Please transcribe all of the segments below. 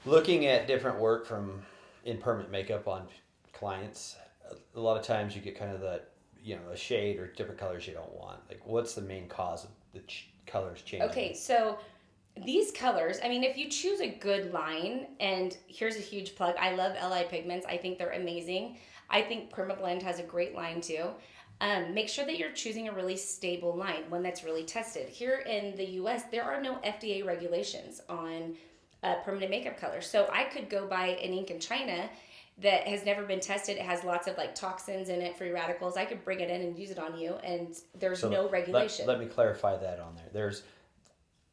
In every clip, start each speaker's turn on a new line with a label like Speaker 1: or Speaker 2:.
Speaker 1: Looking at different work from in permanent makeup on clients, a lot of times you get kind of that, a shade or different colors you don't want. Like, what's the main cause of the colors changing?
Speaker 2: Okay, so these colors, I mean, if you choose a good line, and here's a huge plug, I love LI Pigments. I think they're amazing. I think Permablend has a great line too. Make sure that you're choosing a really stable line, one that's really tested. Here in the US, there are no FDA regulations on permanent makeup colors. So I could go buy an ink in China that has never been tested. It has lots of like toxins in it, free radicals. I could bring it in and use it on you, and there's
Speaker 1: So
Speaker 2: no regulation.
Speaker 1: let me clarify that on there.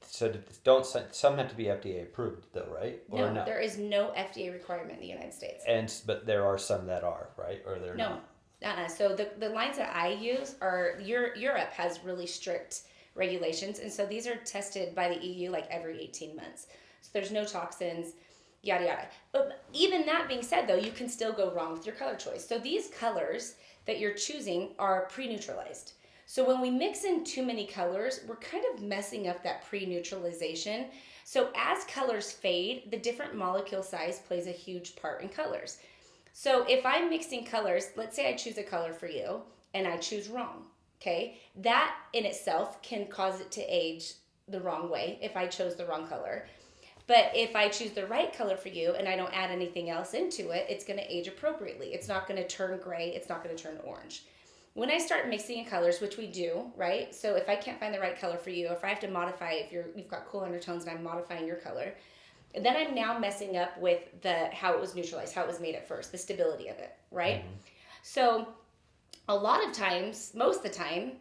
Speaker 1: So don't some have to be FDA approved though, right? Or
Speaker 2: No,
Speaker 1: no?
Speaker 2: there is no FDA requirement in the United States.
Speaker 1: But there are some that are, right? Or they're
Speaker 2: No.
Speaker 1: not.
Speaker 2: So the lines that I use are Europe has really strict regulations, and so these are tested by the EU like every 18 months. So there's no toxins, yada yada. But even that being said, though, you can still go wrong with your color choice. So these colors that you're choosing are pre-neutralized. So when we mix in too many colors, we're kind of messing up that pre-neutralization. So as colors fade, the different molecule size plays a huge part in colors. So if I'm mixing colors, let's say I choose a color for you and I choose wrong, okay? That in itself can cause it to age the wrong way if I chose the wrong color. But if I choose the right color for you and I don't add anything else into it, it's going to age appropriately. It's not going to turn gray, it's not going to turn orange. When I start mixing in colors, which we do, right? So if I can't find the right color for you, if I have to modify, if you've got cool undertones and I'm modifying your color, and then I'm now messing up with how it was neutralized, how it was made at first, the stability of it, right? Mm-hmm. So a lot of times, most of the time,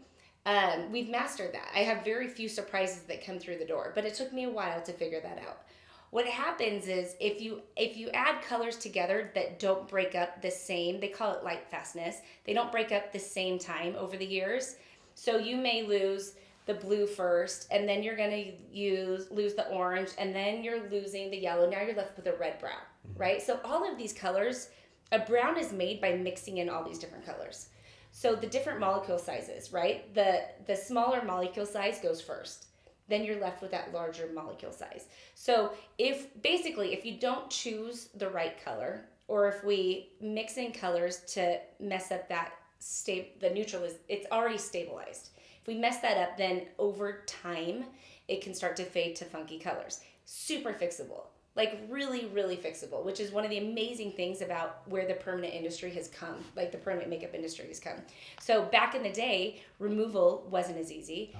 Speaker 2: we've mastered that. I have very few surprises that come through the door, but it took me a while to figure that out. What happens is if you add colors together that don't break up the same, they call it light fastness, they don't break up the same time over the years. So you may lose the blue first, and then you're going to lose the orange, and then you're losing the yellow. Now you're left with a red brown, right? So all of these colors, a brown is made by mixing in all these different colors. So the different molecule sizes, right? The smaller molecule size goes first. Then you're left with that larger molecule size. So if you don't choose the right color, or if we mix in colors to mess up the neutral it's already stabilized. If we mess that up, then over time, it can start to fade to funky colors. Super fixable. Like really, really fixable, which is one of the amazing things about where the permanent industry has come, like the permanent makeup industry has come. So back in the day, removal wasn't as easy.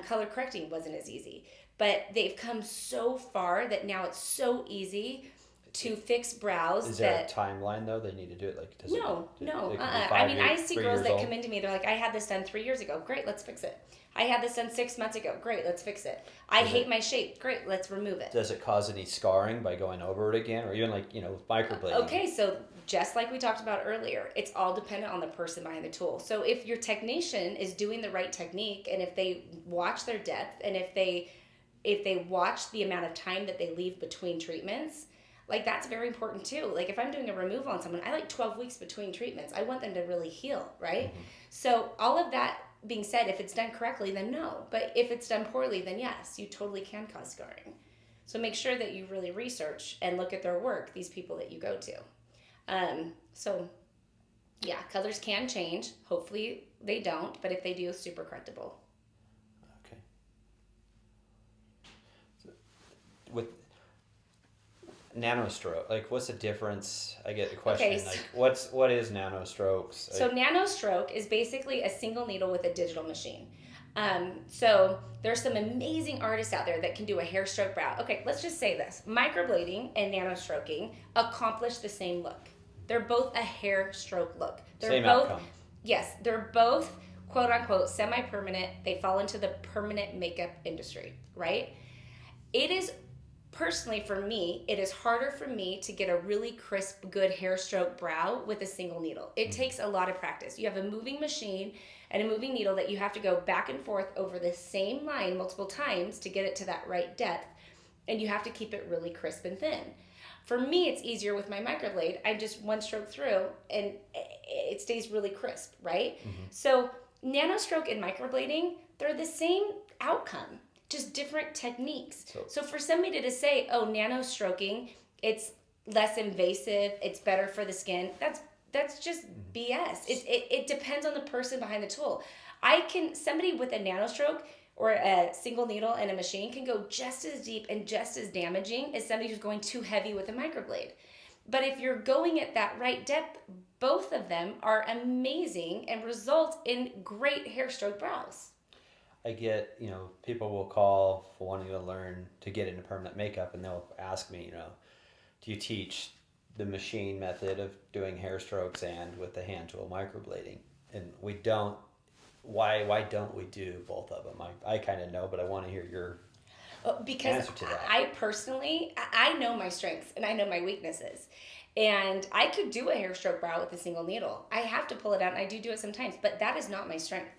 Speaker 2: Color correcting wasn't as easy. But they've come so far that now it's so easy to fix brows.
Speaker 1: Is there a timeline though? They need to do it like
Speaker 2: no. I mean, I see girls that come into me. They're like, "I had this done 3 years ago. Great, let's fix it. I had this done 6 months ago. Great, let's fix it. I hate my shape. Great, let's remove it."
Speaker 1: Does it cause any scarring by going over it again, or even like with microblading?
Speaker 2: Okay, so just like we talked about earlier, it's all dependent on the person behind the tool. So if your technician is doing the right technique, and if they watch their depth, and if they watch the amount of time that they leave between treatments. Like that's very important too. Like if I'm doing a removal on someone, I like 12 weeks between treatments. I want them to really heal, right? Mm-hmm. So all of that being said, if it's done correctly, then no. But if it's done poorly, then yes, you totally can cause scarring. So make sure that you really research and look at their work, these people that you go to. So yeah, colors can change. Hopefully they don't, but if they do, super correctable.
Speaker 1: Okay. So with nano-stroke, like what's the difference? I get the question,
Speaker 2: okay, so,
Speaker 1: like what is nano-strokes?
Speaker 2: So nano-stroke is basically a single needle with a digital machine. So there's some amazing artists out there that can do a hair stroke brow. Okay, let's just say this. Microblading and nano-stroking accomplish the same look. They're both a hair stroke look. They're
Speaker 1: same
Speaker 2: both,
Speaker 1: outcome.
Speaker 2: Yes, they're both quote unquote semi-permanent. They fall into the permanent makeup industry, right? It is personally, for me, it is harder for me to get a really crisp, good hair stroke brow with a single needle. It takes a lot of practice. You have a moving machine and a moving needle that you have to go back and forth over the same line multiple times to get it to that right depth, and you have to keep it really crisp and thin. For me, it's easier with my microblade. I just one stroke through, and it stays really crisp, right? Mm-hmm. So nano-stroke and microblading, they're the same outcome, just different techniques. So for somebody to say, oh, nano-stroking it's less invasive, it's better for the skin. That's just BS. It depends on the person behind the tool. Somebody with a nano-stroke or a single needle and a machine can go just as deep and just as damaging as somebody who's going too heavy with a microblade. But if you're going at that right depth, both of them are amazing and result in great hair stroke brows.
Speaker 1: I get, people will call for wanting to learn to get into permanent makeup, and they'll ask me, do you teach the machine method of doing hair strokes and with the hand tool microblading? And we don't. Why don't we do both of them? I kind of know, but I want to hear your answer to that.
Speaker 2: I personally, I know my strengths and I know my weaknesses. And I could do a hair stroke brow with a single needle. I have to pull it out, and I do it sometimes, but that is not my strength.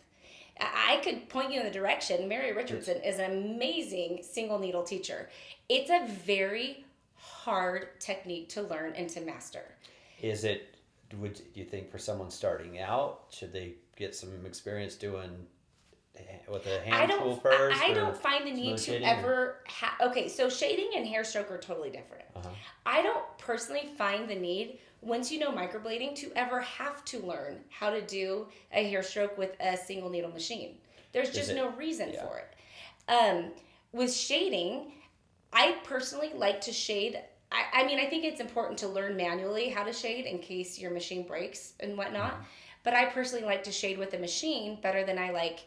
Speaker 2: I could point you in the direction. Mary Richardson is an amazing single needle teacher. It's a very hard technique to learn and to master.
Speaker 1: Would you think for someone starting out, should they get some experience doing with a hand tool first?
Speaker 2: I don't find the need to ever okay, so shading and hair stroke are totally different. I don't personally find the need, once you know microblading, to ever have to learn how to do a hair stroke with a single needle machine. There's just no reason for it. With shading, I personally like to shade. I think it's important to learn manually how to shade in case your machine breaks and whatnot. But I personally like to shade with a machine better than I like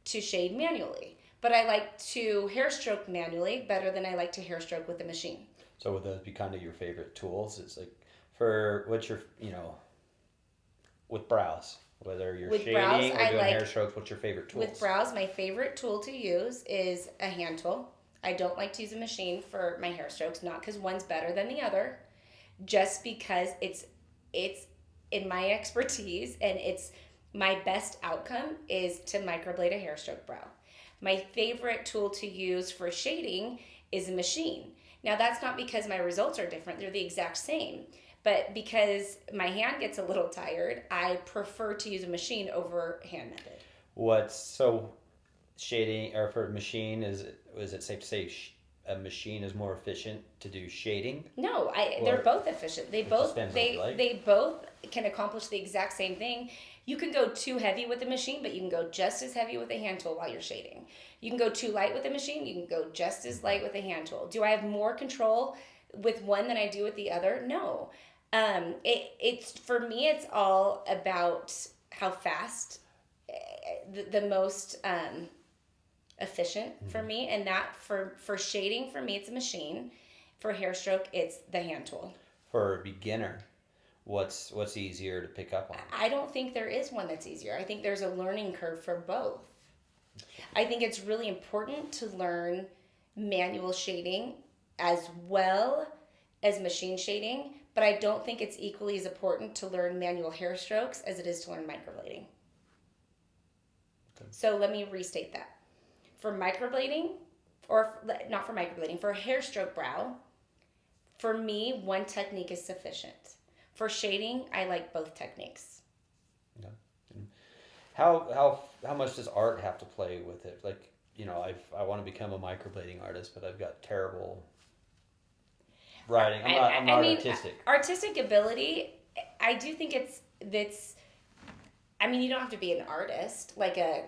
Speaker 2: to shade manually. But I like to hair stroke manually better than I like to hair stroke with a machine.
Speaker 1: So would those be kind of your favorite tools? It's like, for what's your, with brows, whether you're shading or doing hair strokes, what's your favorite tools?
Speaker 2: With brows, my favorite tool to use is a hand tool. I don't like to use a machine for my hair strokes, not because one's better than the other, just because it's in my expertise and it's my best outcome is to microblade a hair stroke brow. My favorite tool to use for shading is a machine. Now, that's not because my results are different. They're the exact same. But because my hand gets a little tired, I prefer to use a machine over hand method.
Speaker 1: Shading, or for machine, is it safe to say a machine is more efficient to do shading?
Speaker 2: No, they're both efficient. They both can accomplish the exact same thing. You can go too heavy with the machine, but you can go just as heavy with a hand tool while you're shading. You can go too light with a machine, you can go just as light with a hand tool. Do I have more control with one than I do with the other? No. It's for me, it's all about how fast, the most efficient for me, and that for shading, for me it's a machine. For hair stroke, it's the hand tool.
Speaker 1: For a beginner, what's easier to pick up on?
Speaker 2: I don't think there is one that's easier. I think there's a learning curve for both. I think it's really important to learn manual shading as well as machine shading, but I don't think it's equally as important to learn manual hair strokes as it is to learn microblading. Okay. So let me restate that. For microblading, or not for microblading, for a hair stroke brow, for me, one technique is sufficient. For shading, I like both techniques.
Speaker 1: Yeah. How much does art have to play with it? Like, I want to become a microblading artist, but I've got terrible writing. I'm not artistic.
Speaker 2: Artistic ability, I do think it's you don't have to be an artist, like a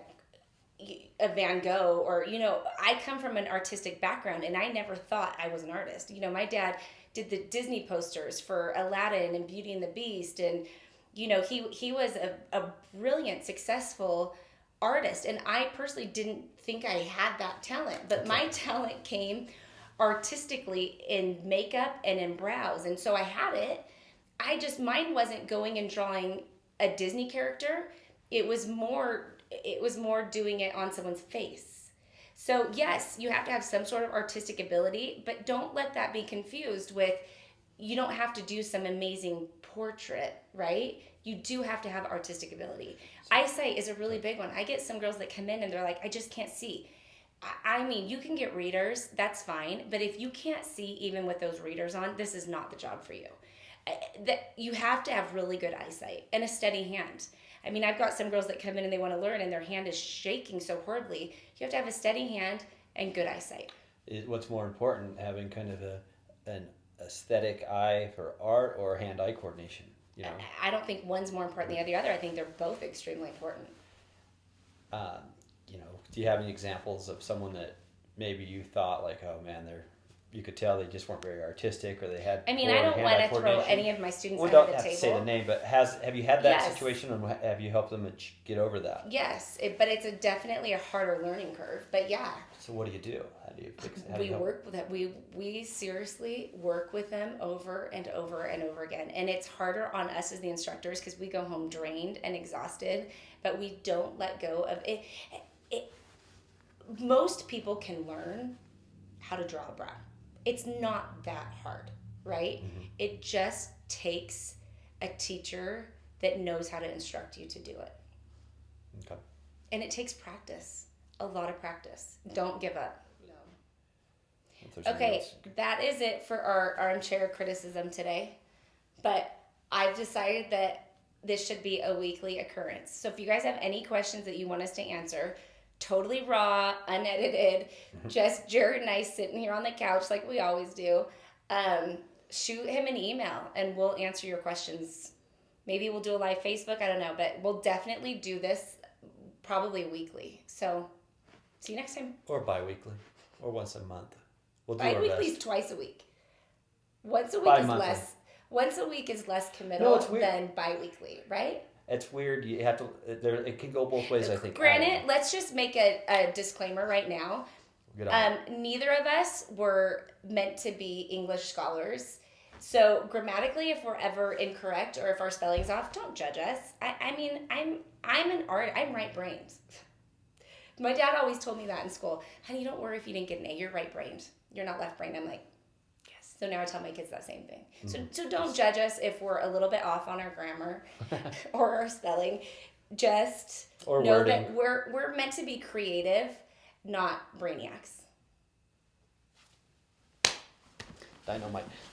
Speaker 2: Van Gogh, or, I come from an artistic background and I never thought I was an artist. My dad did the Disney posters for Aladdin and Beauty and the Beast, and he was a brilliant, successful artist, and I personally didn't think I had that talent, but my talent came artistically in makeup and in brows, and so I had it. Mine wasn't going and drawing a Disney character. It was more doing it on someone's face. So yes, you have to have some sort of artistic ability, but don't let that be confused with, you don't have to do some amazing portrait, right? You do have to have artistic ability. Eyesight is a really big one. I get some girls that come in and they're like, I just can't see. You can get readers, that's fine, but if you can't see even with those readers on, this is not the job for you. You have to have really good eyesight and a steady hand. I've got some girls that come in and they want to learn and their hand is shaking so horribly. You have to have a steady hand and good eyesight.
Speaker 1: What's more important, having kind of aesthetic eye for art or hand-eye coordination?
Speaker 2: I don't think one's more important than the other. I think they're both extremely important.
Speaker 1: Um, do you have any examples of someone that maybe you thought like, oh man, you could tell they just weren't very artistic, or they had.
Speaker 2: I mean, I don't want to throw any of my students under the table.
Speaker 1: We don't have to say the name, but have you had that situation, and have you helped them get over that?
Speaker 2: Yes, but it's definitely a harder learning curve. But yeah.
Speaker 1: So what do you do? How do you fix it?
Speaker 2: We work with it. We seriously work with them over and over and over again, and it's harder on us as the instructors because we go home drained and exhausted, but we don't let go of it. Most people can learn how to draw a brow. It's not that hard, right? Mm-hmm. It just takes a teacher that knows how to instruct you to do it.
Speaker 1: Okay.
Speaker 2: And it takes practice, a lot of practice. Don't give up. No. Okay, that is it for our armchair criticism today. But I've decided that this should be a weekly occurrence. So if you guys have any questions that you want us to answer, totally raw, unedited, just Jared and I sitting here on the couch like we always do, shoot him an email and we'll answer your questions. Maybe we'll do a live Facebook, I don't know, but we'll definitely do this probably weekly. So see you next time.
Speaker 1: Or bi-weekly, or once a month. We'll do
Speaker 2: bi-weekly is twice a week. Once a week is less. Once a week is less committal than bi-weekly, right?
Speaker 1: It's weird. You have to. It can go both ways, I think.
Speaker 2: Granted, let's just make a disclaimer right now. Neither of us were meant to be English scholars. So grammatically, if we're ever incorrect or if our spelling's off, don't judge us. I mean, I'm right-brained. My dad always told me that in school. Honey, don't worry if you didn't get an A. You're right-brained. You're not left-brained. I'm like, yes. So now I tell my kids that same thing. Mm-hmm. So don't judge us if we're a little bit off on our grammar or our spelling. Just know wording. That we're meant to be creative, not brainiacs.
Speaker 1: Dynamite.